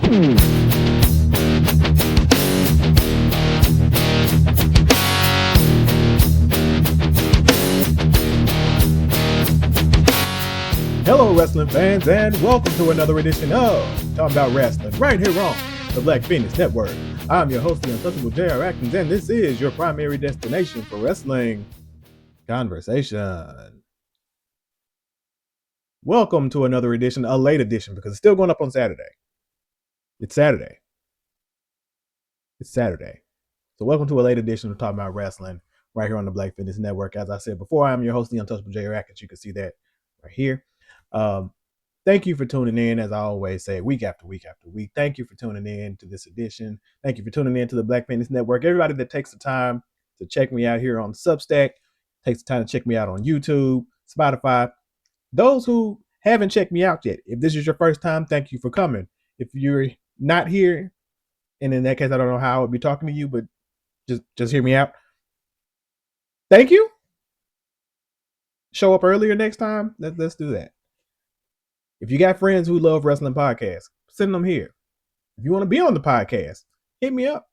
Hello, wrestling fans, and welcome to another edition of Talmbout Rasslin, right here on the Black Phoenix Network. I'm your host, the untouchable J.R. Atkins, and this is your primary destination for wrestling conversation. Welcome to another edition, a late edition, because it's still going up on Saturday. It's Saturday. So welcome to a late edition of Talking About Wrestling right here on the Black Fitness Network. As I said before, I'm your host, the untouchable J.R. Atkins. You can see that right here. Thank you for tuning in, as I always say, week after week after week. Thank you for tuning in to this edition. Thank you for tuning in to the Black Fitness Network. Everybody that takes the time to check me out here on Substack, takes the time to check me out on YouTube, Spotify. Those who haven't checked me out yet, if this is your first time, thank you for coming. If you're not here, and in that case, I don't know how I would be talking to you, but just hear me out. Thank you. Show up earlier next time. Let's do that. If you got friends who love wrestling podcasts, send them here. If you want to be on the podcast, hit me up.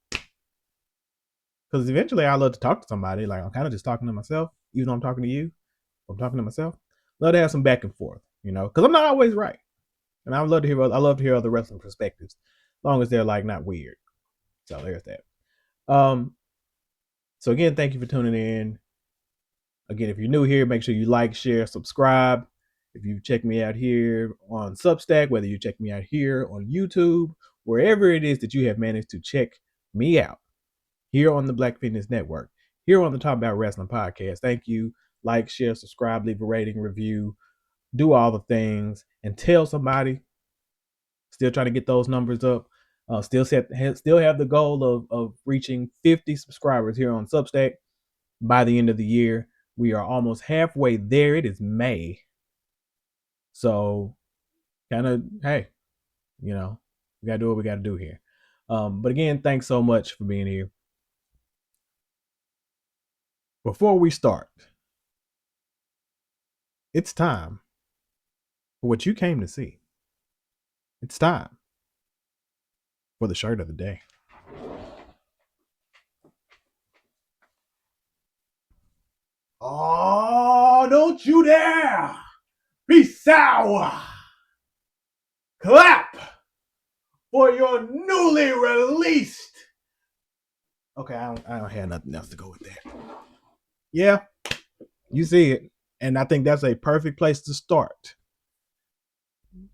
Because eventually I love to talk to somebody. Like, I'm kind of just talking to myself, even though I'm talking to you. I'm talking to myself. Love to have some back and forth, because I'm not always right. And I love to hear other wrestling perspectives, as long as they're like not weird. So there's that. So again, thank you for tuning in. Again, if you're new here, make sure you like, share, subscribe. If you check me out here on Substack, whether you check me out here on YouTube, wherever it is that you have managed to check me out, here on the Black Fitness Network, here on the Talk About Wrestling podcast, thank you. Like, share, subscribe, leave a rating, review, do all the things, and tell somebody. Still trying to get those numbers up. Still have the goal of reaching 50 subscribers here on Substack by the end of the year. We are almost halfway there. It is May. So kind of, hey, we got to do what we got to do here. But again, thanks so much for being here. Before we start, it's time for what you came to see. It's time for the shirt of the day. Oh, don't you dare be sour. Clap for your newly released. Okay, I don't have nothing else to go with that. Yeah, you see it. And I think that's a perfect place to start.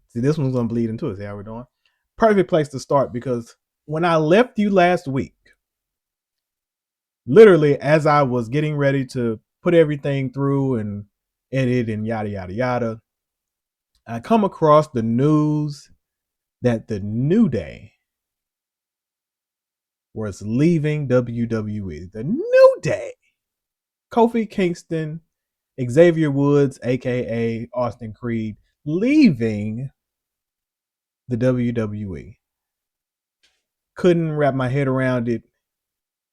See, this one's going to bleed into it. See how we're doing? Perfect place to start, because when I left you last week, literally as I was getting ready to put everything through and edit and yada, yada, yada, I come across the news that the New Day was leaving WWE. The New Day. Kofi Kingston, Xavier Woods, a.k.a. Austin Creed, leaving the WWE. Couldn't wrap my head around it.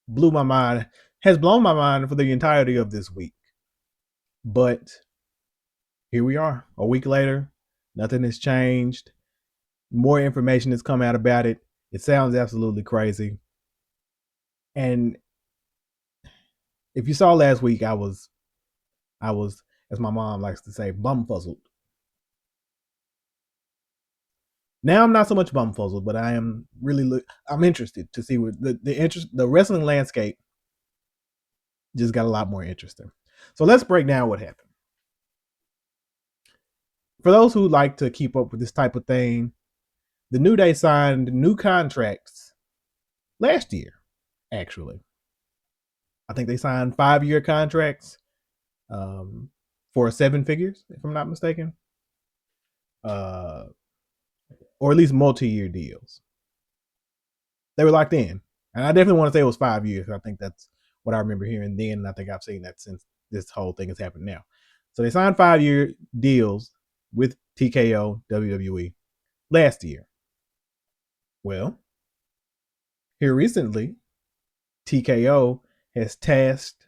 Blew my mind. Has blown my mind for the entirety of this week. But here we are, a week later. Nothing has changed. More information has come out about it. It sounds absolutely crazy. And if you saw last week, I was, as my mom likes to say, bumfuzzled. Now I'm not so much bumfuzzled, but I am I'm interested to see what the wrestling landscape just got a lot more interesting. So let's break down what happened. For those who like to keep up with this type of thing, the New Day signed new contracts last year, actually. I think they signed 5-year contracts for 7 figures, if I'm not mistaken. Or at least multi-year deals. They were locked in. And I definitely want to say it was 5 years. I think that's what I remember hearing then. And I think I've seen that since this whole thing has happened now. So they signed 5-year deals with TKO, WWE, last year. Well, here recently, TKO has tasked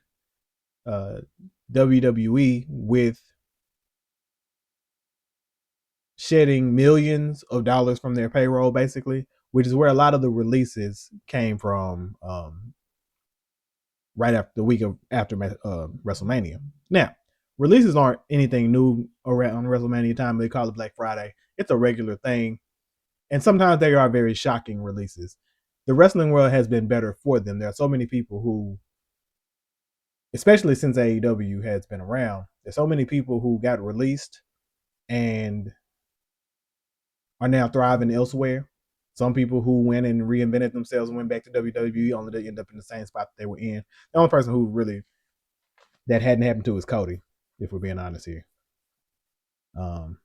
WWE with shedding millions of dollars from their payroll, basically, which is where a lot of the releases came from. Right after the week of after WrestleMania. Now, releases aren't anything new around WrestleMania time. They call it Black Friday. It's a regular thing, and sometimes they are very shocking releases. The wrestling world has been better for them. There are so many people who, especially since AEW has been around, there's so many people who got released and are now thriving elsewhere. Some people who went and reinvented themselves and went back to WWE only to end up in the same spot that they were in. The only person who really that hadn't happened to is Cody, if we're being honest here. And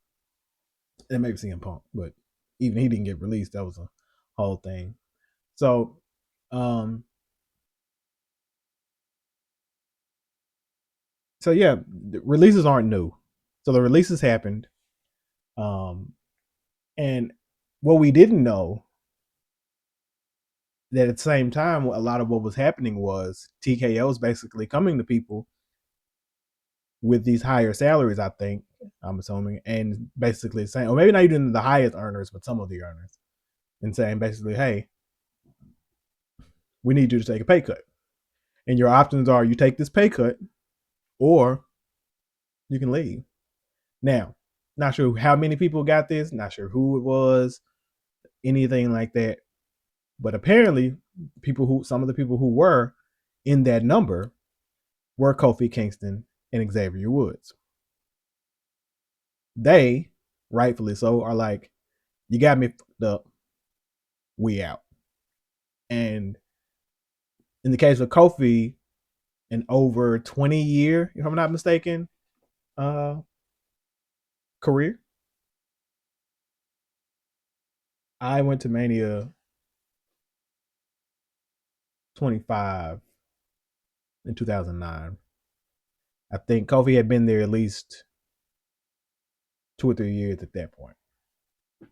maybe CM Punk, but even he didn't get released. That was a whole thing. So, um, yeah, the releases aren't new. So the releases happened, and what we didn't know that at the same time, a lot of what was happening was TKO's basically coming to people with these higher salaries. I think I'm assuming, and basically saying, or maybe not even the highest earners, but some of the earners, and saying basically, hey, we need you to take a pay cut. And your options are you take this pay cut or you can leave. Now, not sure how many people got this, not sure who it was, anything like that. But apparently, some of the people who were in that number were Kofi Kingston and Xavier Woods. They, rightfully so, are like, you got me fucked up, we out. And in the case of Kofi, an over 20-year, if I'm not mistaken, career. I went to Mania 25 in 2009. I think Kofi had been there at least 2 or 3 years at that point.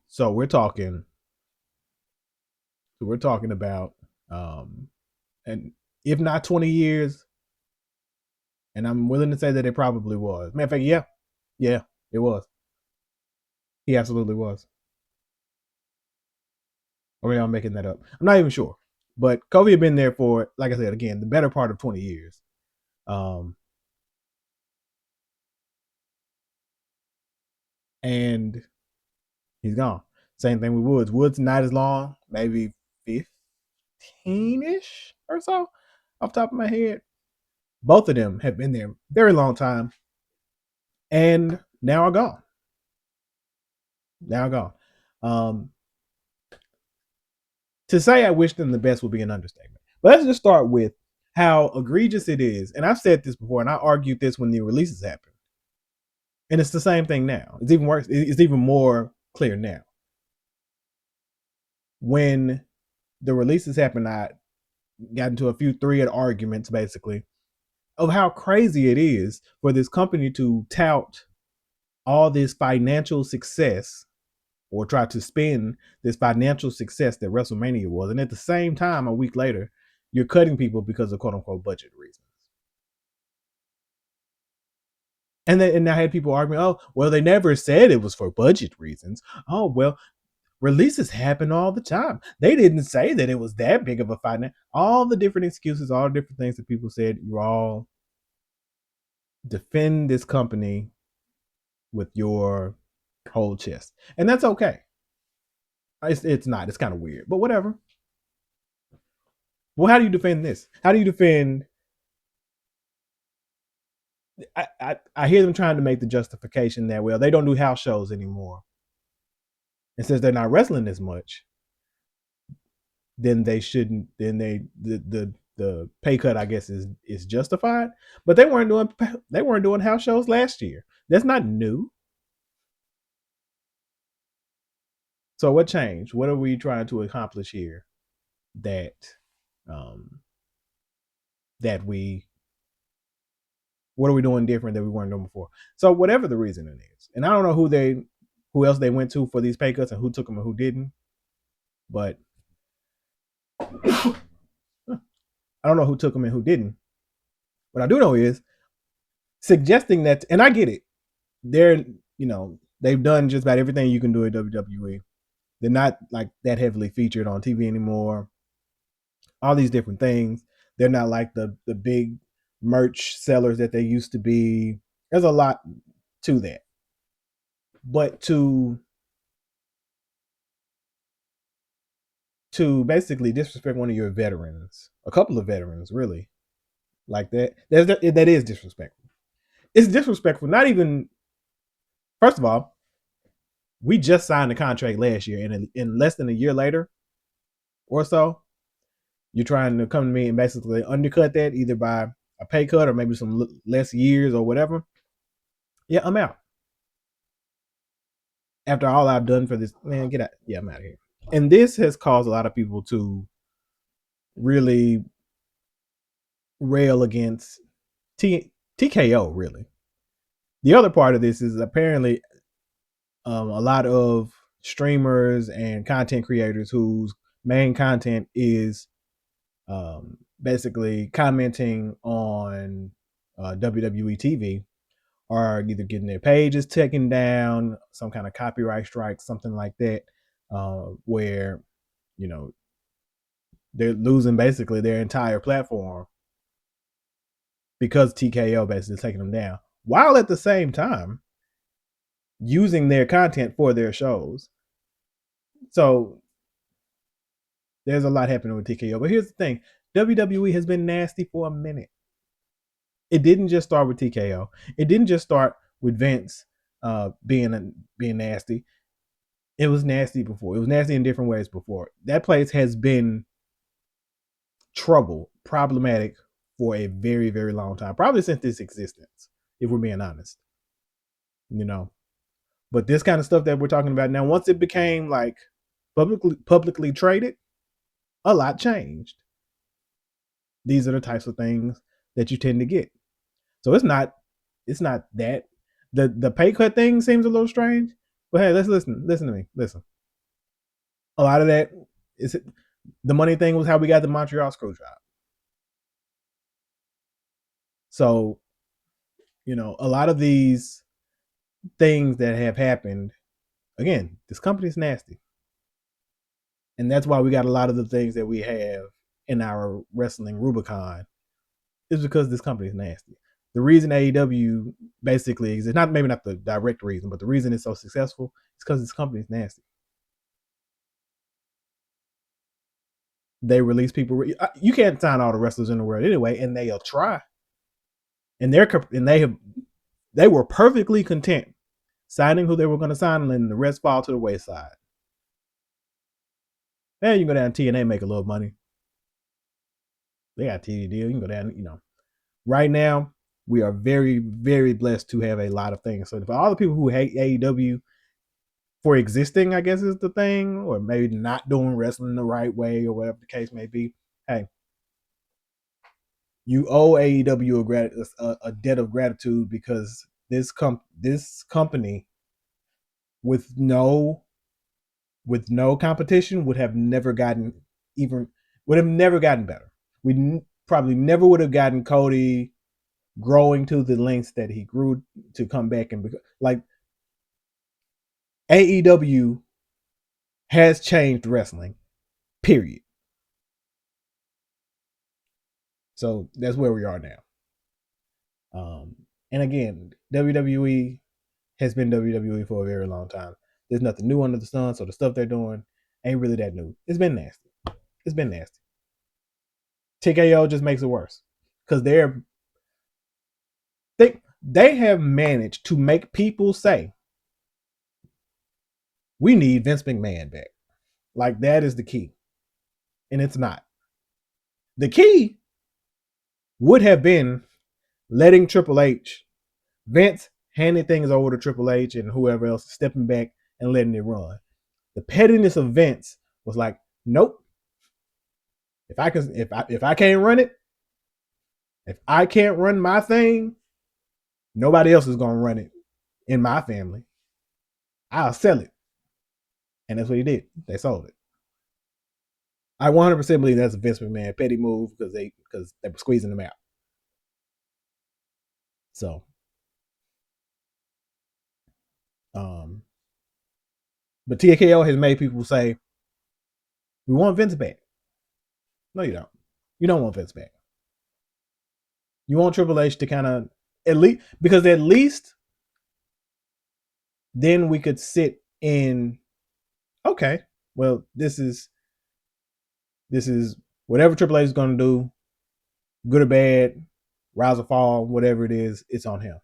So we're talking about, and if not 20 years, and I'm willing to say that it probably was. Matter of fact, yeah, it was. He absolutely was. Or maybe I'm making that up. I'm not even sure. But Kofi had been there for, like I said, again, the better part of 20 years. Um, and he's gone. Same thing with Woods. Woods not as long, maybe 15-ish or so, off the top of my head. Both of them have been there a very long time and now are gone. Now gone. Um, to say I wish them the best would be an understatement. But let's just start with how egregious it is. And I've said this before, and I argued this when the releases happened. And it's the same thing now. It's even worse. It's even more clear now. When the releases happened, I got into a few thread arguments basically of how crazy it is for this company to tout all this financial success or try to spin this financial success that WrestleMania was. And at the same time, a week later, you're cutting people because of quote unquote budget reasons. And I had people arguing, oh, well, they never said it was for budget reasons. Oh, well, releases happen all the time. They didn't say that it was that big of a finance. All the different excuses, all the different things that people said, you all defend this company with your whole chest. And that's okay. It's not. It's kind of weird, but whatever. Well, how do you defend this? How do you defend? I hear them trying to make the justification that, well, they don't do house shows anymore, and since they're not wrestling as much, then they shouldn't. Then the pay cut, I guess, is justified. But they weren't doing house shows last year. That's not new. So what changed? What are we trying to accomplish here? That um, that we what are we doing different that we weren't doing before? So whatever the reasoning is, and I don't know who else they went to for these pay cuts and who took them and who didn't, but I don't know who took them and who didn't. What I do know is suggesting that, and I get it. They're they've done just about everything you can do at WWE. They're not like that heavily featured on TV anymore. All these different things. They're not like the big merch sellers that they used to be. There's a lot to that. But to basically disrespect one of your veterans, a couple of veterans, really, like that, that is disrespectful. It's disrespectful. Not even. First of all, we just signed a contract last year, and in less than a year later or so, you're trying to come to me and basically undercut that either by a pay cut or maybe some less years or whatever. Yeah, I'm out. After all I've done for this, man, get out. Yeah, I'm out of here. And this has caused a lot of people to really rail against TKO, really. The other part of this is apparently a lot of streamers and content creators whose main content is basically commenting on WWE TV are either getting their pages taken down, some kind of copyright strike, something like that, where you know they're losing basically their entire platform because TKO basically taking them down, while at the same time using their content for their shows. So there's a lot happening with TKO. But here's the thing: WWE has been nasty for a minute. It didn't just start with TKO. It didn't just start with Vince being nasty. It was nasty before. It was nasty in different ways before. That place has been problematic for a very, very long time. Probably since its existence, if we're being honest. You know. But this kind of stuff that we're talking about now, once it became like publicly traded, a lot changed. These are the types of things that you tend to get. So it's not that the pay cut thing seems a little strange. But hey, let's listen to me. Listen. A lot of that is the money thing was how we got the Montreal screw job. So, a lot of these things that have happened, again, this company's nasty. And that's why we got a lot of the things that we have in our wrestling Rubicon is because this company is nasty. The reason AEW basically exists, maybe not the direct reason, but the reason it's so successful is because this company is nasty. They release people. You can't sign all the wrestlers in the world anyway, and they'll try. And they were perfectly content signing who they were going to sign, and then the rest fall to the wayside. Then you can go down to TNA, make a little money. They got a TV deal. You can go down. Right now, we are very, very blessed to have a lot of things. So for all the people who hate AEW for existing, I guess is the thing, or maybe not doing wrestling the right way, or whatever the case may be. Hey, you owe AEW a debt of gratitude because this company with no competition would have never gotten better. We probably never would have gotten Cody growing to the lengths that he grew to come back and like AEW has changed wrestling. Period. So that's where we are now. And again, WWE has been WWE for a very long time. There's nothing new under the sun, so the stuff they're doing ain't really that new. It's been nasty. It's been nasty. TKO just makes it worse because they have managed to make people say we need Vince McMahon back. Like that is the key, and it's not. The key would have been letting Triple H, Vince handing things over to Triple H and whoever else stepping back and letting it run. The pettiness of Vince was like, nope. If I can't run it, if I can't run my thing, nobody else is gonna run it in my family. I'll sell it. And that's what he did. They sold it. I 100% believe that's a Vince McMahon petty move because they were squeezing him out. So, um, But TKO has made people say, we want Vince back. No, you don't. You don't want Vince back. You want Triple H to kind of at least, because at least then we could sit in, okay, well, this is whatever Triple H is going to do, good or bad, rise or fall, whatever it is, it's on him.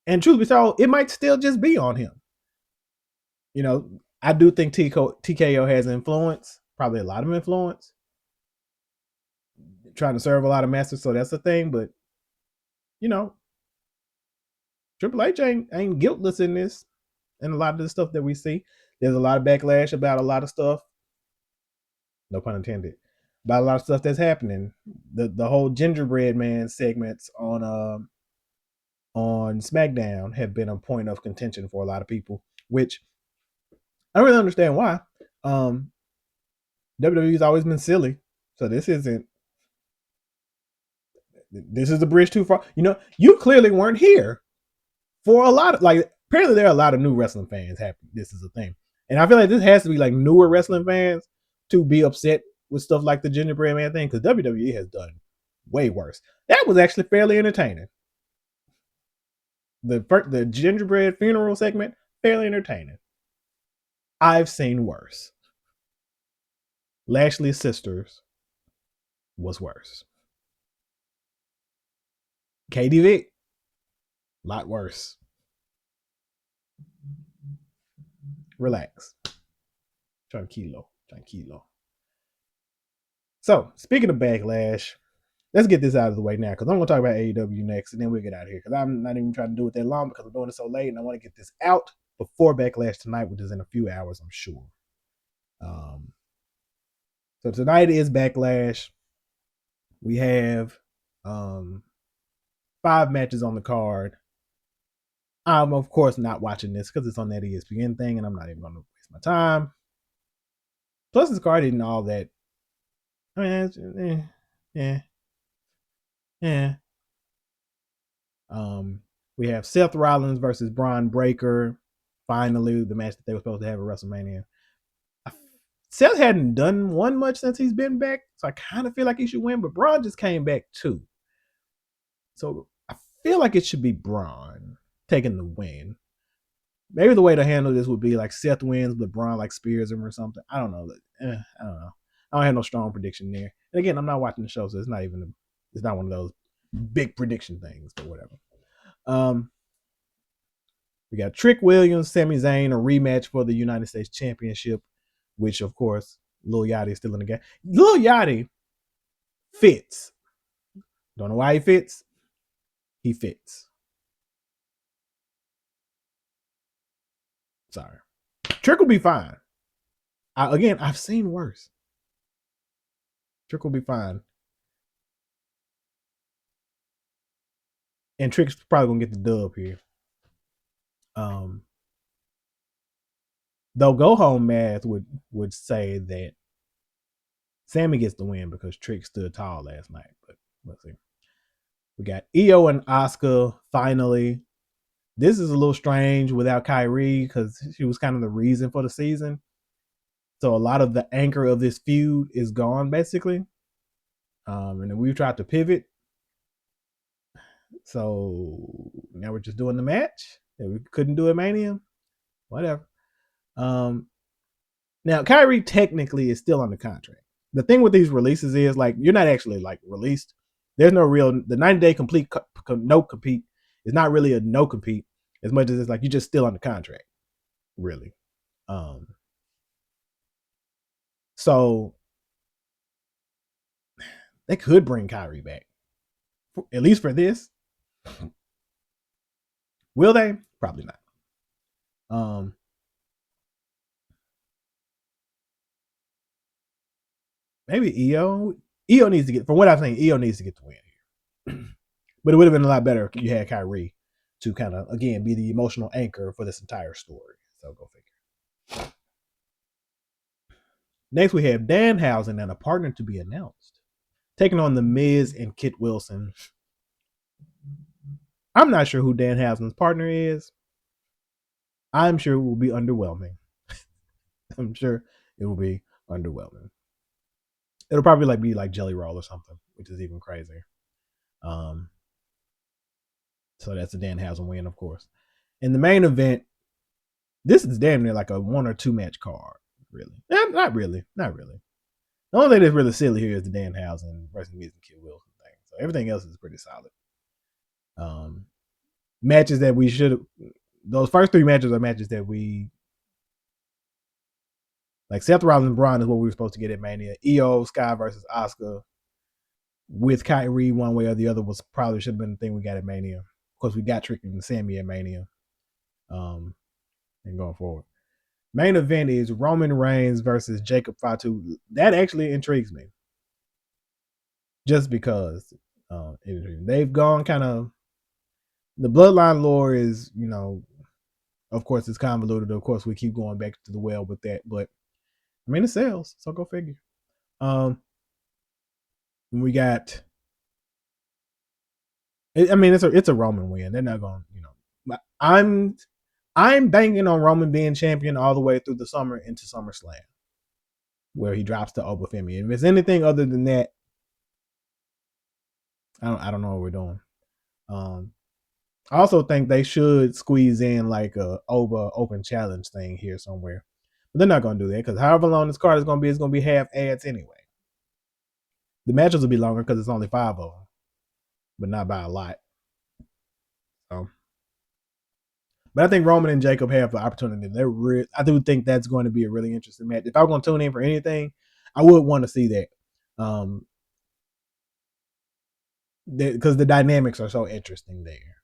And truth be told, it might still just be on him. You know, I do think TKO has influence, probably a lot of influence, trying to serve a lot of masters, so that's the thing. But you know, Triple H ain't guiltless in this, and a lot of the stuff that we see. There's a lot of backlash about a lot of stuff. No pun intended. About a lot of stuff that's happening. The whole gingerbread man segments on SmackDown have been a point of contention for a lot of people, which I don't really understand why. WWE's always been silly, so this isn't. This is the bridge too far. You know, you clearly weren't here for a lot of, like, apparently there are a lot of new wrestling fans happy this is a thing. And I feel like this has to be like newer wrestling fans to be upset with stuff like the gingerbread man thing, because WWE has done way worse. That was actually fairly entertaining. The gingerbread funeral segment, fairly entertaining. I've seen worse. Lashley's sisters was worse. Katie Vick, a lot worse. Relax. Tranquilo. So, speaking of backlash, let's get this out of the way now, because I'm going to talk about AEW next, and then we'll get out of here, because I'm not even trying to do it that long, because I'm doing it so late, and I want to get this out before Backlash tonight, which is in a few hours, I'm sure. So tonight is Backlash. We have 5 matches on the card. I'm, of course, not watching this because it's on that ESPN thing, and I'm not even going to waste my time. Plus, this card isn't all that. I mean, yeah. We have Seth Rollins versus Braun Breaker. Finally, the match that they were supposed to have at WrestleMania. Seth hadn't done one much since he's been back, so I kind of feel like he should win, but Braun just came back too. So I feel like it should be Braun taking the win. Maybe the way to handle this would be like Seth wins, but Braun like spears him or something. I don't know. I don't know. I don't have no strong prediction there. And again, I'm not watching the show, so it's not one of those big prediction things, but whatever. We got Trick Williams, Sami Zayn, a rematch for the United States Championship, which, of course, Lil Yachty is still in the game. Lil Yachty fits. Don't know why he fits. He fits. Sorry. Trick will be fine. I've seen worse. Trick will be fine. And Trick's probably going to get the dub here. Though Go Home Math would say that Sammy gets the win because Trick stood tall last night, but let's see. We got Io and Asuka finally. This is a little strange without Kyrie because she was kind of the reason for the season. So a lot of the anchor of this feud is gone, basically. And then we've tried to pivot. So now we're just doing the match that we couldn't do at Mania. Whatever. Now Kyrie technically is still under contract. The thing with these releases is like you're not actually like released. There's no real the 90-day complete no compete is not really a no compete as much as it's like you're just still under contract, really. So they could bring Kyrie back, at least for this. Will they? Probably not. Maybe Io needs to get, from what I'm saying, Io needs to get the win here. But it would have been a lot better if you had Kyrie to kind of, again, be the emotional anchor for this entire story. So go figure. Next, we have Danhausen and a partner to be announced, taking on The Miz and Kit Wilson. I'm not sure who Danhausen's partner is. I'm sure it will be underwhelming. I'm sure it will be underwhelming. It'll probably like be like Jelly Roll or something, which is even crazier. Um, so that's a Danhausen win, of course. In the main event, this is damn near like a 1 or 2 match card. Really, not really, not really. The only thing that's really silly here is the Danhausen versus Miz and Kid Wilson thing. So everything else is pretty solid. Matches that we should have. Those first 3 matches are matches that we like. Seth Rollins and Braun is what we were supposed to get at Mania. Io Sky versus Asuka with Kyrie one way or the other was probably should have been the thing we got at Mania. Of course, we got Tricky and Sammy at Mania. And going forward, main event is Roman Reigns versus Jacob Fatu. That actually intrigues me, just because they've gone kind of. The bloodline lore is, of course, it's convoluted. Of course, we keep going back to the well with that, but I mean, it sells, so go figure. We got. I mean, it's a Roman win. They're not going, I'm banking on Roman being champion all the way through the summer into SummerSlam, where he drops to Obafemi. If it's anything other than that, I don't know what we're doing. I also think they should squeeze in like a open challenge thing here somewhere, but they're not going to do that because however long this card is going to be, it's going to be half ads anyway. The matches will be longer because it's only 5 of them, but not by a lot. So, but I think Roman and Jacob have the opportunity. I do think that's going to be a really interesting match. If I'm going to tune in for anything, I would want to see that. Because the dynamics are so interesting there,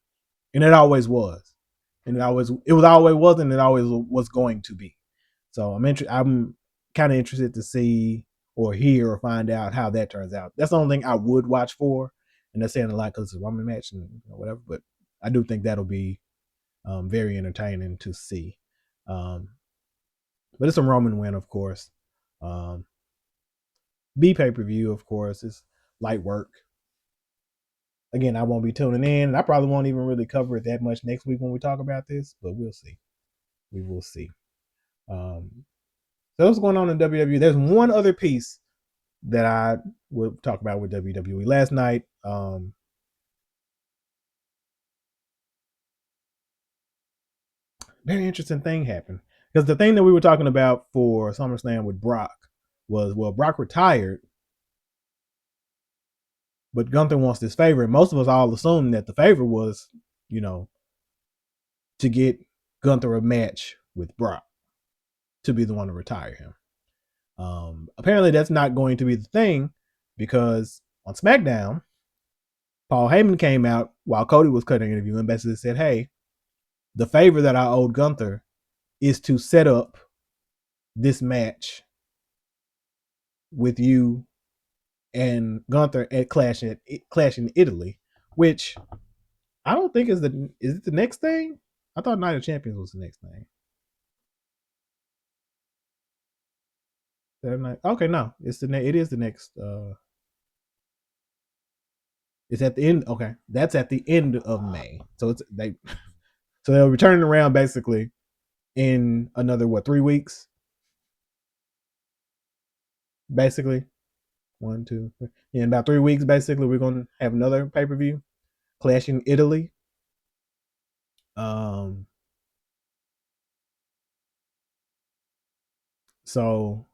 and it always was, and it always was, and it always was going to be. So I'm kind of interested to see or hear or find out how that turns out. That's the only thing I would watch for, and that's saying a lot because it's a Roman match and whatever. But I do think that'll be very entertaining to see. But it's a Roman win, of course. B pay-per-view, of course, is light work. Again, I won't be tuning in, and I probably won't even really cover it that much next week when we talk about this, but we'll see. We will see. So what's going on in WWE? There's one other piece that I will talk about with WWE. Last night, very interesting thing happened. Because the thing that we were talking about for SummerSlam with Brock was, well, Brock retired, but Gunther wants this favor. And most of us all assumed that the favor was, to get Gunther a match with Brock to be the one to retire him. Apparently, that's not going to be the thing because on SmackDown, Paul Heyman came out while Cody was cutting an interview and basically said, hey, the favor that I owed Gunther is to set up this match with you and Gunther at Clash in Italy, which I don't think is it the next thing? I thought Night of Champions was the next thing. Okay, no, it is the next. It's at the end. Okay, that's at the end of May. So so they'll return around basically in another 3 weeks. Basically, 1, 2, 3. In about 3 weeks, basically, we're gonna have another pay-per-view, Clash in Italy. So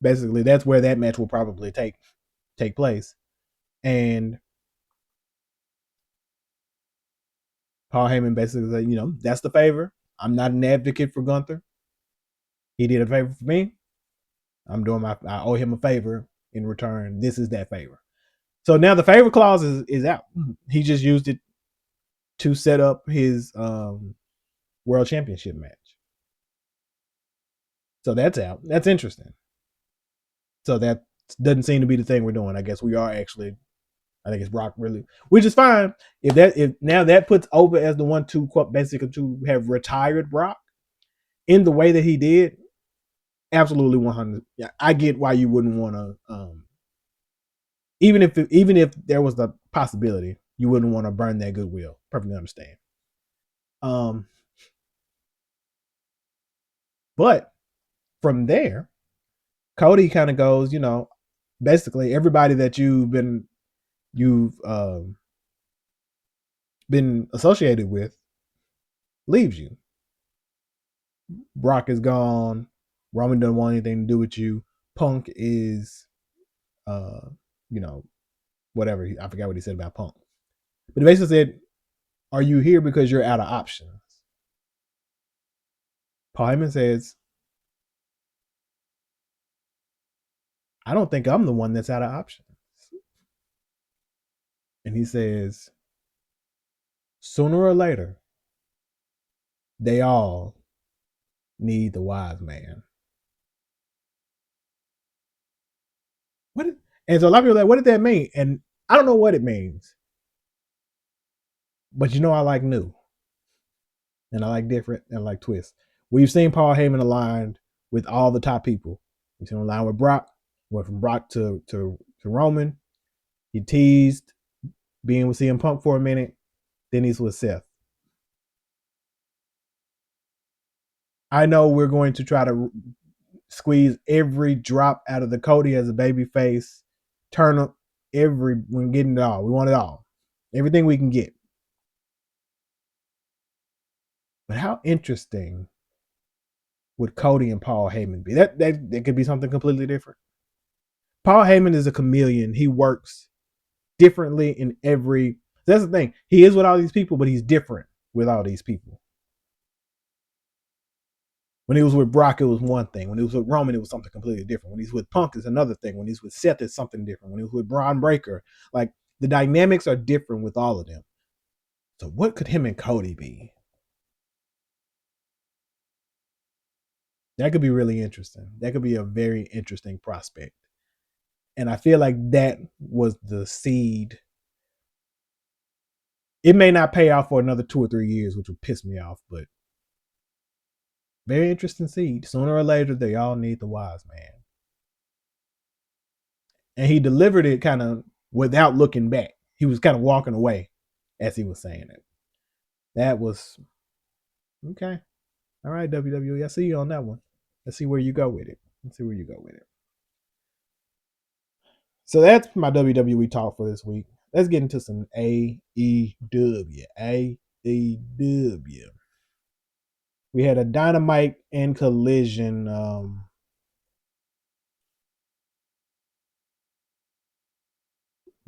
basically, that's where that match will probably take place. And Paul Heyman basically said, that's the favor. I'm not an advocate for Gunther. He did a favor for me. I owe him a favor in return. This is that favor. So now the favor clause is out. He just used it to set up his world championship match. So that's out. That's interesting. So that doesn't seem to be the thing we're doing. I guess we are actually. I think it's Brock really, which is fine. If now that puts over as the one to basically to have retired Brock in the way that he did, absolutely 100. Yeah, I get why you wouldn't want to. Even if there was the possibility, you wouldn't want to burn that goodwill. Perfectly understand. Um, but from there, Cody kind of goes, basically everybody that you've been associated with leaves you. Brock is gone. Roman doesn't want anything to do with you. Punk is, uh, you know, whatever. I forgot what he said about Punk, but he basically said, "Are you here because you're out of options?" Paul Heyman says, "I don't think I'm the one that's out of options." And he says, "Sooner or later, they all need the wise man." What? And so a lot of people are like, "What did that mean?" And I don't know what it means, but I like new and I like different and I like twists. We've seen Paul Heyman aligned with all the top people. We've seen him aligned with Brock. Went from Brock to Roman. He teased being with CM Punk for a minute. Then he's with Seth. I know we're going to try to squeeze every drop out of the Cody as a baby face. Turn up we're getting it all. We want it all. Everything we can get. But how interesting would Cody and Paul Heyman be? That could be something completely different. Paul Heyman is a chameleon. He works differently in every. That's the thing. He is with all these people, but he's different with all these people. When he was with Brock, it was one thing. When he was with Roman, it was something completely different. When he's with Punk, it's another thing. When he's with Seth, it's something different. When he was with Braun Breaker, like the dynamics are different with all of them. So what could him and Cody be? That could be really interesting. That could be a very interesting prospect. And I feel like that was the seed. It may not pay off for another 2 or 3 years, which would piss me off, but very interesting seed. Sooner or later, they all need the wise man. And he delivered it kind of without looking back. He was kind of walking away as he was saying it. That was okay. All right, WWE. I see you on that one. Let's see where you go with it. Let's see where you go with it. So that's my WWE talk for this week. Let's get into some AEW. AEW. We had a Dynamite and Collision.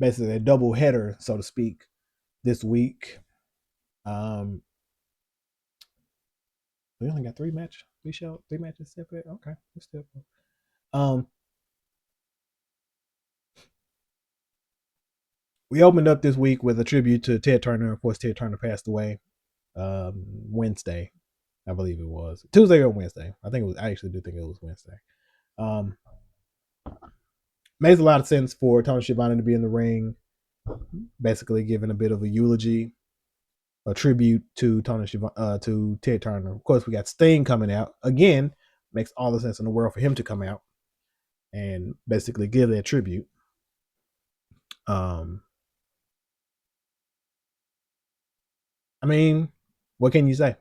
Basically a double header, so to speak, this week. We only got three matches separate. Okay, we're still. Um, we opened up this week with a tribute to Ted Turner. Of course, Ted Turner passed away Wednesday, I believe it was Tuesday or Wednesday. I think it was. I actually do think it was Wednesday. Um, Makes a lot of sense for Tony Schiavone to be in the ring, basically giving a bit of a eulogy, a tribute to to Ted Turner. Of course, we got Sting coming out again. Makes all the sense in the world for him to come out and basically give that tribute. Um, I mean, what can you say?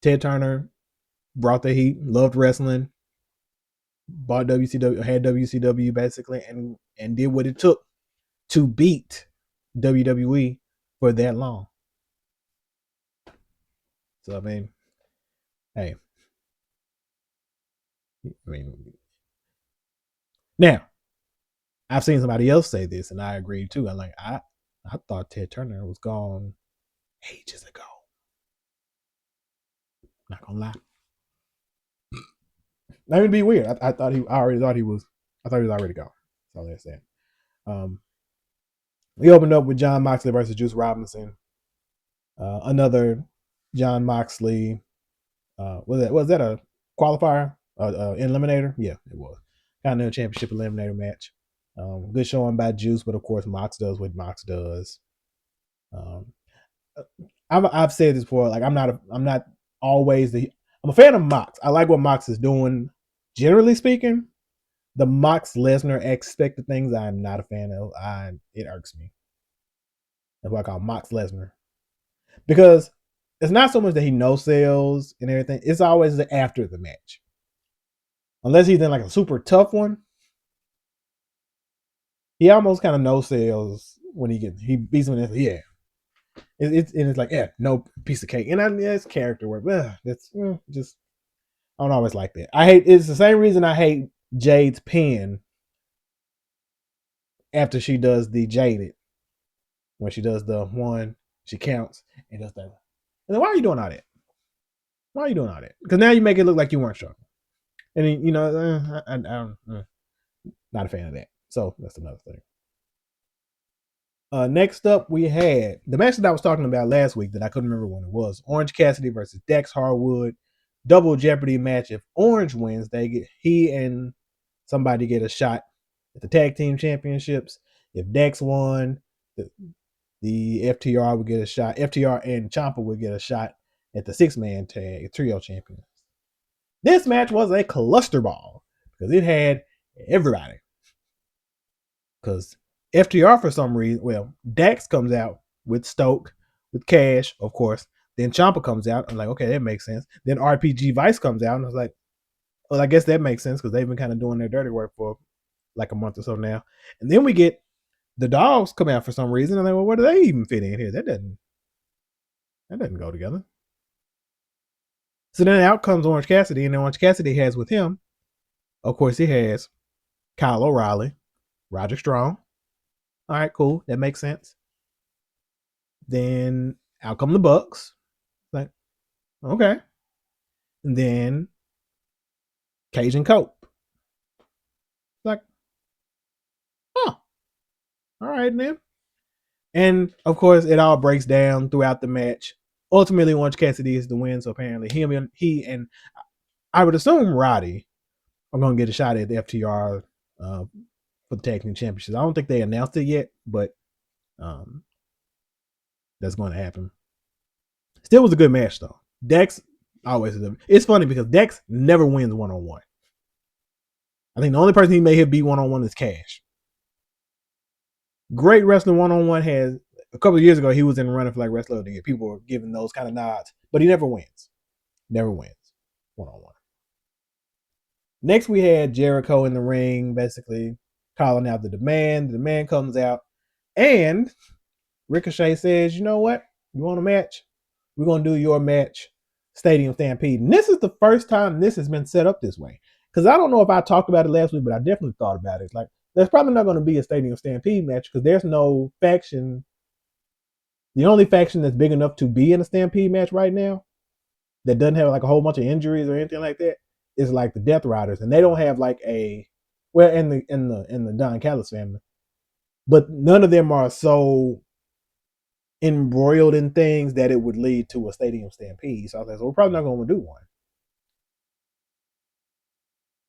Ted Turner brought the heat, loved wrestling, bought WCW, had WCW basically, and did what it took to beat WWE for that long. So I mean, hey, now I've seen somebody else say this, and I agree too. I thought Ted Turner was gone ages ago. Not gonna lie. That would be weird. I thought he. I already thought he was. I thought he was already gone. That's all they're saying. Um, we opened up with Jon Moxley versus Juice Robinson. Another Jon Moxley. Was that a qualifier? Eliminator? Yeah, it was. Continental Championship Eliminator match. Good showing by Juice, but of course Mox does what Mox does. Um, I've said this before. Like I'm not always I'm a fan of Mox. I like what Mox is doing. Generally speaking, the Mox Lesnar expected things I'm not a fan of. It irks me. That's what I call Mox Lesnar. Because it's not so much that he no sells and everything. It's always after the match. Unless he's in like a super tough one, he almost kind of no sells when he beats him. And yeah, it's like no piece of cake. And it's character work. That's just I don't always like that. I hate. It's the same reason I hate Jade's pin after she does the Jaded. When she does the one, she counts and does that. And then why are you doing all that? Why are you doing all that? Because now you make it look like you weren't struggling. And then, I'm not a fan of that. So that's another thing. Next up, we had the match that I was talking about last week that I couldn't remember when it was. Orange Cassidy versus Dex Harwood. Double Jeopardy match. If Orange wins, he and somebody get a shot at the tag team championships. If Dex won, the FTR would get a shot. FTR and Ciampa would get a shot at the 6-man tag trio champions. This match was a cluster ball because it had everybody. Because FTR, for some reason, Dax comes out with Stoke, with Cash, of course. Then Ciampa comes out. I'm like, okay, that makes sense. Then RPG Vice comes out, and I was like, well, I guess that makes sense because they've been kind of doing their dirty work for like a month or so now. And then we get the Dogs come out for some reason. I'm like, well, where do they even fit in here? That doesn't go together. So then out comes Orange Cassidy, and Orange Cassidy has with him, of course, he has Kyle O'Reilly, Roger Strong. All right, cool. That makes sense. Then out come the Bucks. Like, okay. And then Cajun Cope. Like, oh, all right, then. And of course, it all breaks down throughout the match. Ultimately, Orange Cassidy is the win. So apparently, he and I would assume Roddy are going to get a shot at the FTR for the tag team championships. I don't think they announced it yet, but that's going to happen. Still was a good match though. Dex always is. It's funny because Dex never wins 1-on-1. I think the only person he may have beat 1-on-1 is Cash. Great wrestling 1-on-1 has a couple of years ago he was in the running for like wrestler of the year. People were giving those kind of nods, but he never wins. Never wins 1-on-1. Next we had Jericho in the ring, basically calling out the demand. The demand comes out, and Ricochet says, "You know what? You want a match? We're gonna do your match, Stadium Stampede." And this is the first time this has been set up this way. Because I don't know if I talked about it last week, but I definitely thought about it. It's like there's probably not going to be a Stadium Stampede match because there's no faction. The only faction that's big enough to be in a Stampede match right now that doesn't have like a whole bunch of injuries or anything like that is like the Death Riders, and they don't have like a in the Don Callis family, but none of them are so embroiled in things that it would lead to a Stadium Stampede. So I was like, so we're probably not going to do one.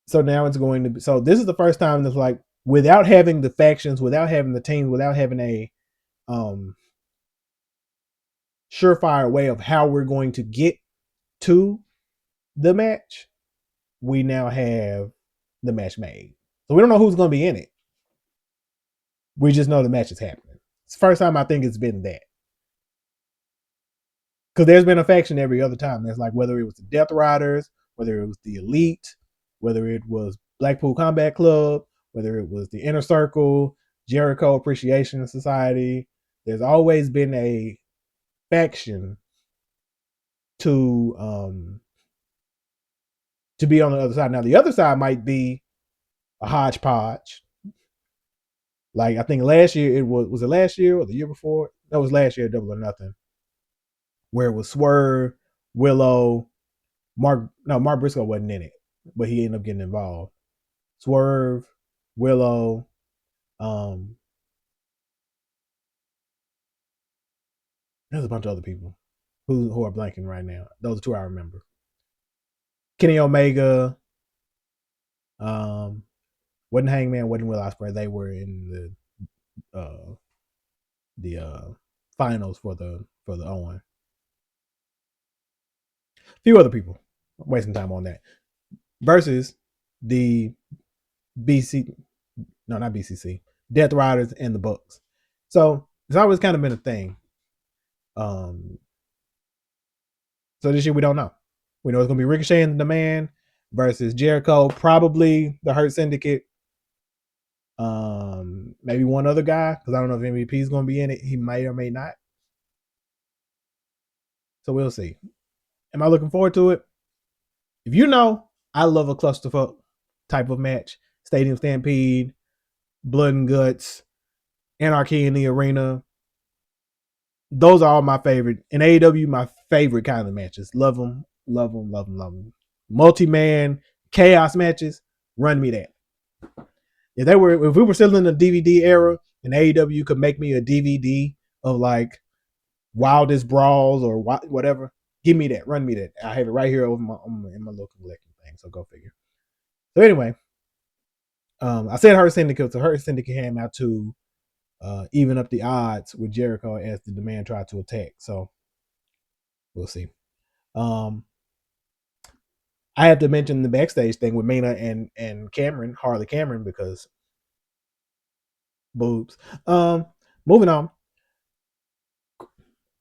So now it's going to be. So this is the first time that's like without having the factions, without having the teams, without having a surefire way of how we're going to get to the match. We now have the match made. So we don't know who's going to be in it. We just know the match is happening. It's the first time I think it's been that. Because there's been a faction every other time. There's like whether it was the Death Riders, whether it was the Elite, whether it was Blackpool Combat Club, whether it was the Inner Circle, Jericho Appreciation Society. There's always been a faction to be on the other side. Now the other side might be a hodgepodge. Like I think last year it was it last year or the year before? That was last year, Double or Nothing, where it was Swerve, Willow, Mark Briscoe wasn't in it, but he ended up getting involved. Swerve, Willow, there's a bunch of other people who are blanking right now. Those are two I remember. Kenny Omega, wasn't Hangman, wasn't Will Ospreay. They were in the finals for the Owen. A few other people. I'm wasting time on that. Versus the BC, no, not BCC, Death Riders and the Bucks. So It's always kind of been a thing. Um, so this year we don't know. We know it's gonna be Ricochet and the Man versus Jericho, probably the Hurt Syndicate. Maybe one other guy because I don't know if MVP is gonna be in it. He may or may not. So we'll see. Am I looking forward to it? If you know, I love a clusterfuck type of match. Stadium Stampede, Blood and Guts, Anarchy in the Arena. Those are all my favorite. In AEW, my favorite kind of matches. Love them, love them, love them, love them. Multi-man chaos matches. Run me that. If we were still in the DVD era, and AEW could make me a DVD of like wildest brawls or whatever, give me that. Run me that. I have it right here over in my local collecting thing. So go figure. So anyway, I said Hurt Syndicate. So Hurt Syndicate came out to even up the odds with Jericho as the demand tried to attack. So we'll see. Um, I have to mention the backstage thing with Mina and Cameron, Harley Cameron, because boobs. Moving on.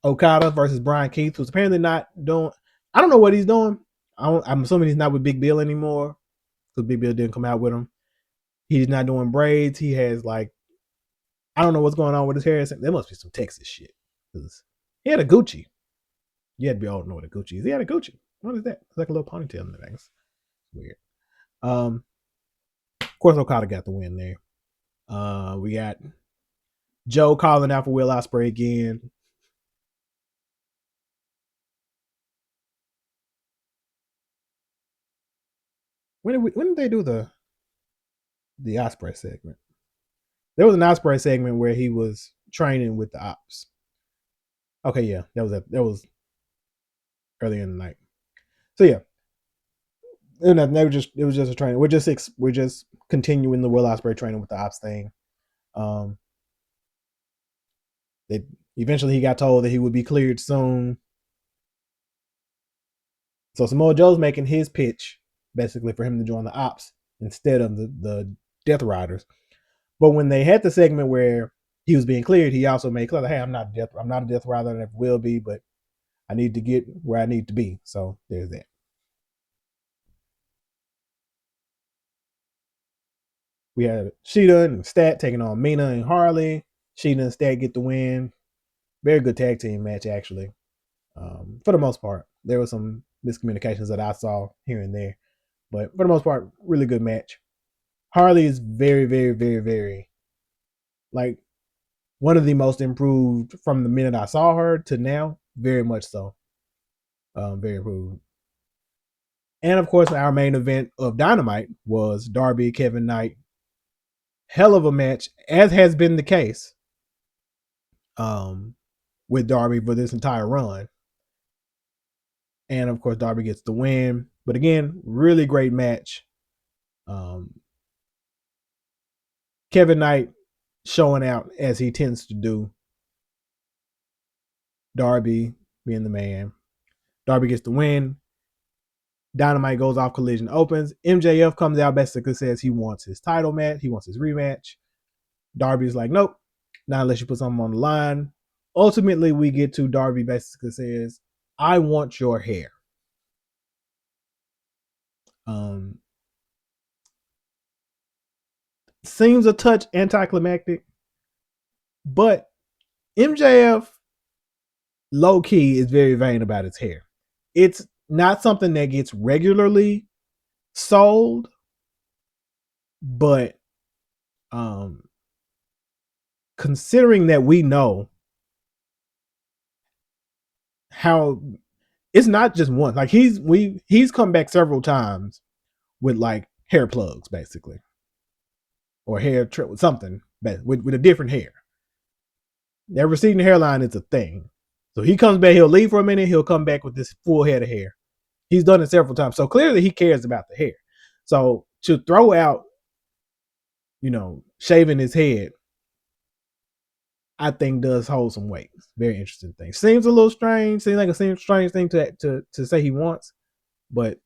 Okada versus Brian Keith, who's apparently not doing. I don't know what he's doing. I'm assuming he's not with Big Bill anymore because Big Bill didn't come out with him. He's not doing braids. He has like, I don't know what's going on with his hair. There must be some Texas shit because he had a Gucci. You had to be all know what a Gucci is. He had a Gucci. What is that? It's like a little ponytail in the things. Weird. Of course, Okada got the win there. We got Joe calling out for Will Ospreay again. When did they do the Ospreay segment? There was an Ospreay segment where he was training with the ops. Okay, yeah, that was earlier in the night. So yeah, it was just a training. We're just continuing the Will Ospreay training with the ops thing. Um, that eventually he got told that he would be cleared soon. So Samoa Joe's making his pitch basically for him to join the ops instead of the Death Riders. But when they had the segment where he was being cleared, he also made clear, hey, I'm not a Death Rider, and I will be, but I need to get where I need to be. So there's that. We had Sheeta and Stat taking on Mina and Harley. Sheeta and Stat get the win. Very good tag team match, actually. For the most part, there were some miscommunications that I saw here and there, but for the most part, really good match. Harley is very, very, very, very like one of the most improved from the minute I saw her to now. Very much so. Very improved. And of course, our main event of Dynamite was Darby Kevin Knight. Hell of a match, as has been the case um, with Darby for this entire run. And of course, Darby gets the win. But again, really great match. Um, Kevin Knight showing out as he tends to do. Darby being the man. Darby gets the win. Dynamite goes off, Collision opens. MJF comes out, basically says he wants his title match. He wants his rematch. Darby's like, nope, not unless you put something on the line. Ultimately, we get to Darby basically says, I want your hair. Um, Seems a touch anticlimactic, but MJF low key is very vain about his hair. It's not something that gets regularly sold, but considering that we know how it's not just one, like he's come back several times with like hair plugs basically, or hair something with a different hair. That receding hairline is a thing. So he comes back, he'll leave for a minute, he'll come back with this full head of hair. He's done it several times. So clearly he cares about the hair. So to throw out, shaving his head, I think does hold some weight. Very interesting thing. Seems a little strange. Seems like a strange thing to say he wants, but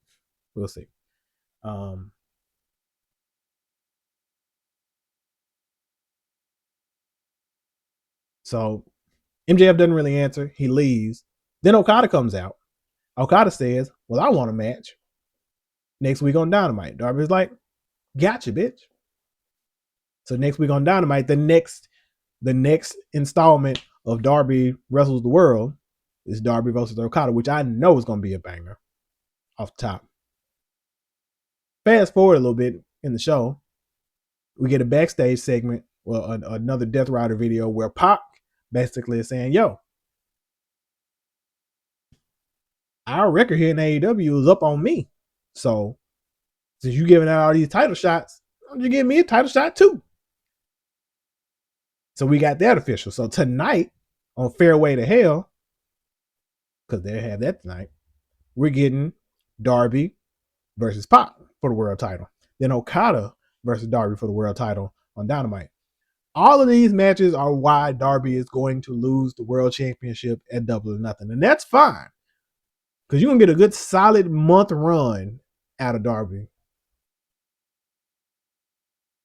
we'll see. Um, So MJF doesn't really answer. He leaves. Then Okada comes out. Okada says, well, I want a match next week on Dynamite. Darby's like, gotcha, bitch. So next week on Dynamite, the next installment of Darby Wrestles the World is Darby versus Okada, which I know is going to be a banger off the top. Fast forward a little bit in the show, we get a backstage segment, well, another Death Rider video where Pac basically is saying, yo, our record here in AEW is up on me. So since you giving out all these title shots, why don't you give me a title shot too? So we got that official. So tonight on Fairway to Hell, because they have that tonight, we're getting Darby versus Pac for the world title. Then Okada versus Darby for the world title on Dynamite. All of these matches are why Darby is going to lose the world championship at Double or Nothing. And that's fine. Because you're going to get a good solid month run out of Darby.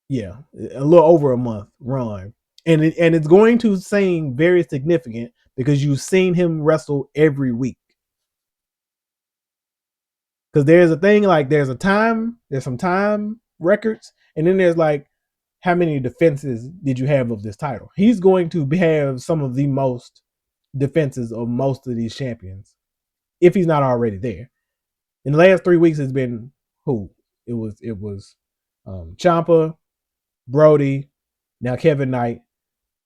Yeah, a little over a month run. And it's going to seem very significant because you've seen him wrestle every week. Because there's a thing like there's some time records, and then there's like how many defenses did you have of this title? He's going to have some of the most defenses of most of these champions, if he's not already there. In the last 3 weeks, it's been who? It was Ciampa, Brody, now Kevin Knight,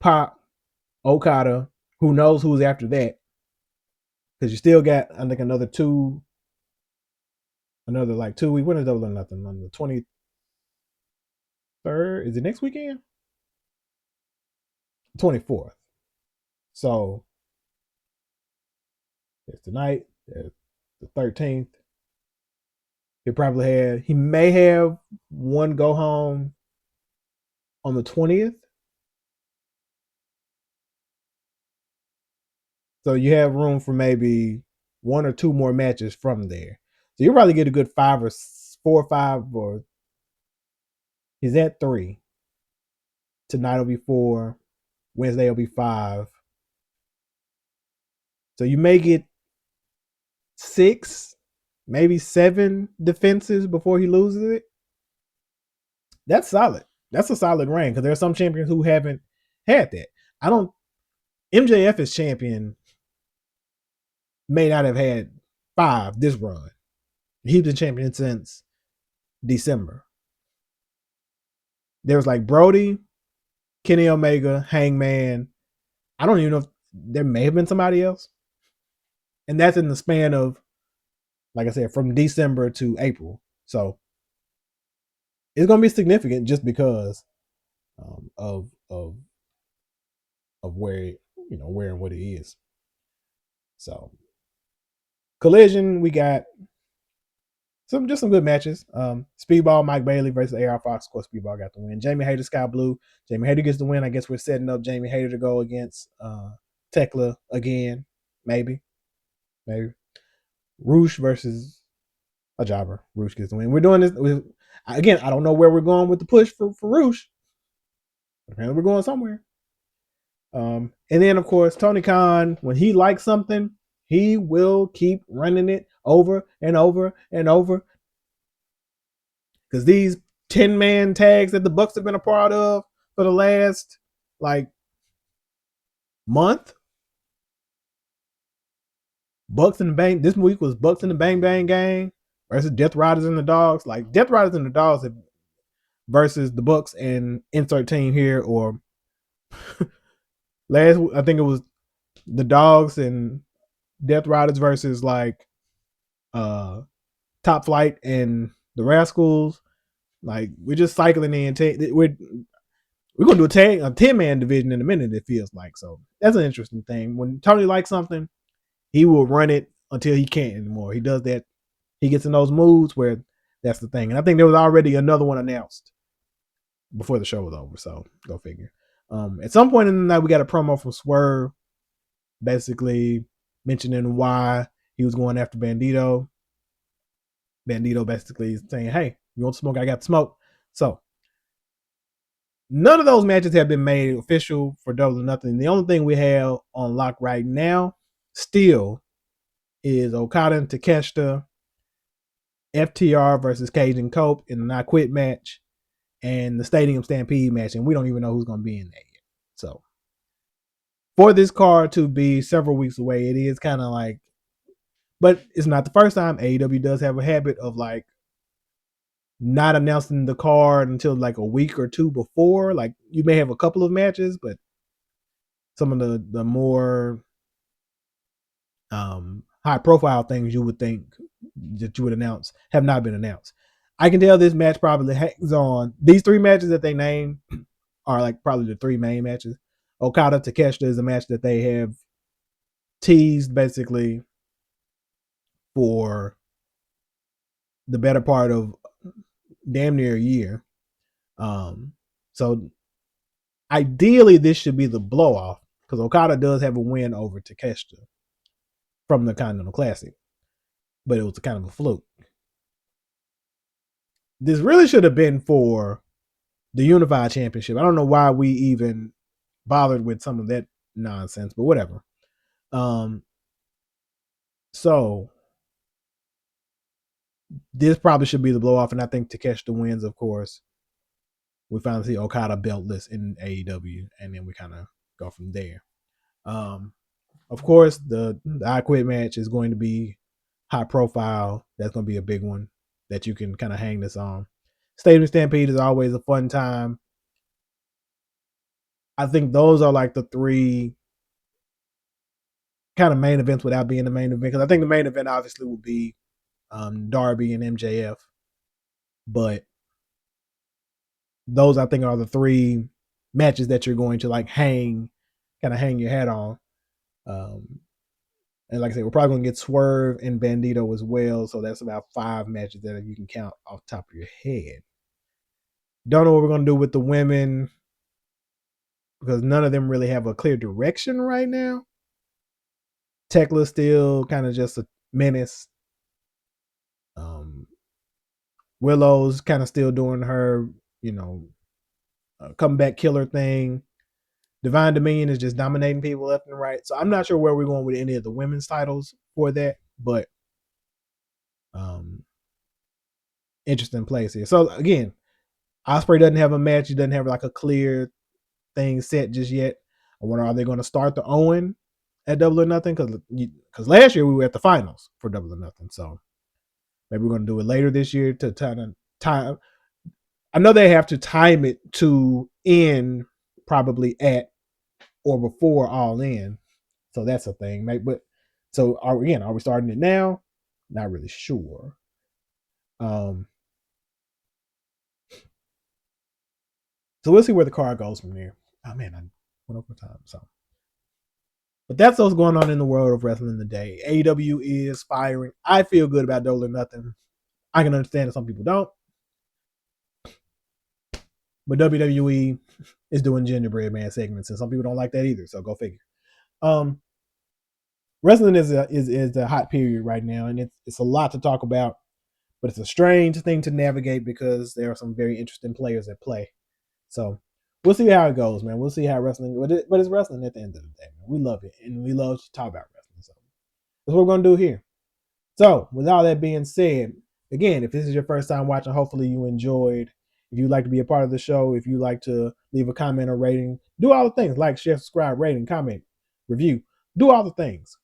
Pac, Okada. Who knows who's after that? Because you still got, I think, another like 2 weeks. When is Double or Nothing? On the 23rd? Is it next weekend? 24th. So it's tonight. It's the 13th. He may have one go home on the 20th. So you have room for maybe 1 or 2 more matches from there. So you'll probably get a good 5 or 4 or 5, or he's at 3. Tonight will be 4. Wednesday will be 5. So you may get 6, maybe 7 defenses before he loses it. That's solid. That's a solid reign because there are some champions who haven't had that. MJF as champion may not have had 5 this run. He's been champion since December. There was like Brody, Kenny Omega, Hangman. I don't even know if there may have been somebody else. And that's in the span of, like I said, from December to April. So it's going to be significant just because of where, where and what it is. So Collision, we got some good matches. Speedball, Mike Bailey versus AR Fox. Of course, Speedball got the win. Jamie Hayter, Sky Blue. Jamie Hayter gets the win. I guess we're setting up Jamie Hayter to go against Tekla again. Maybe. Roosh versus a jobber. Roosh gets the win. We're doing this. Again, I don't know where we're going with the push for Roosh. Apparently, we're going somewhere. And then, of course, Tony Khan, when he likes something, he will keep running it over and over and over. Because these 10-man tags that the Bucks have been a part of for the last, month. Bucks in the Bang. This week was Bucks in the Bang Bang Gang versus Death Riders and the Dogs. Like, Death Riders and the Dogs versus the Bucks and insert team here, or I think it was the Dogs and Death Riders versus Top Flight and the Rascals. Like, we're just cycling in. We're gonna do a 10-man division in a minute. It feels like. So that's an interesting thing. When Tony likes something, he will run it until he can't anymore. He does that. He gets in those moods where that's the thing. And I think there was already another one announced before the show was over. So go figure. At some point in the night, we got a promo from Swerve, basically mentioning why he was going after Bandito. Bandito basically saying, "Hey, you want smoke? I got smoke." So None of those matches have been made official for Double or Nothing. The only thing we have on lock right now still is Okada and Takeshita, FTR versus Cage and Cope in the Not Quit match, and the Stadium Stampede match, and we don't even know who's going to be in that yet. So for this card to be several weeks away, it is kind of like, but it's not the first time. AEW does have a habit of like not announcing the card until like a week or two before. Like you may have a couple of matches, but some of the more high profile things you would think that you would announce have not been announced. I can tell this match probably hangs on. These three matches that they named are like probably the three main matches. Okada Takeshita is a match that they have teased basically for the better part of damn near a year. So ideally, this should be the blow off because Okada does have a win over Takeshita from the Continental Classic, but it was kind of a fluke. This really should have been for the Unified Championship. I don't know why we even bothered with some of that nonsense, but whatever. So this probably should be the blow off, and I think Takeshita wins, of course. We finally see Okada beltless in AEW, and then we kind of go from there. Of course, the I Quit match is going to be high profile. That's going to be a big one that you can kind of hang this on. Stadium Stampede is always a fun time. I think those are like the three kind of main events without being the main event. Because I think the main event obviously will be Darby and MJF. But those I think are the three matches that you're going to like hang your hat on. And like I said, we're probably going to get Swerve and Bandito as well. So that's about 5 matches that you can count off the top of your head. Don't know what we're going to do with the women because none of them really have a clear direction right now. Tekla still kind of just a menace. Willow's kind of still doing her, comeback killer thing. Divine Dominion is just dominating people left and right. So I'm not sure where we're going with any of the women's titles for that, but interesting place here. So again, Ospreay doesn't have a match. He doesn't have like a clear thing set just yet. I wonder, are they going to start the Owen at Double or Nothing? Because last year we were at the finals for Double or Nothing. So maybe we're going to do it later this year to time. I know they have to time it to end probably at or before All In. So that's a thing. But so are we starting it now? Not really sure. So we'll see where the card goes from there. Oh man, I went over time. So, but that's what's going on in the world of wrestling today. AEW is firing. I feel good about Double or Nothing. I can understand that some people don't. But WWE is doing gingerbread man segments, and some people don't like that either. So go figure. Wrestling is a hot period right now, and it's a lot to talk about, but it's a strange thing to navigate because there are some very interesting players at play. So we'll see how it goes, man. We'll see how wrestling, but it's wrestling at the end of the day, man. We love it, and we love to talk about wrestling. So that's what we're gonna do here. So with all that being said, again, if this is your first time watching, hopefully you enjoyed. If you'd like to be a part of the show, if you'd like to leave a comment or rating, do all the things like share, subscribe, rating, comment, review, do all the things.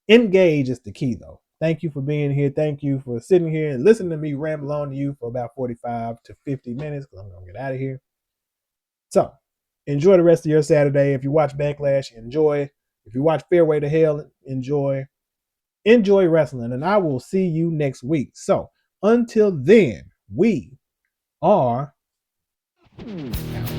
Engage is the key, though. Thank you for being here. Thank you for sitting here and listening to me ramble on to you for about 45 to 50 minutes because I'm going to get out of here. So enjoy the rest of your Saturday. If you watch Backlash, enjoy. If you watch Fairway to Hell, enjoy. Enjoy wrestling, and I will see you next week. So until then, we are out.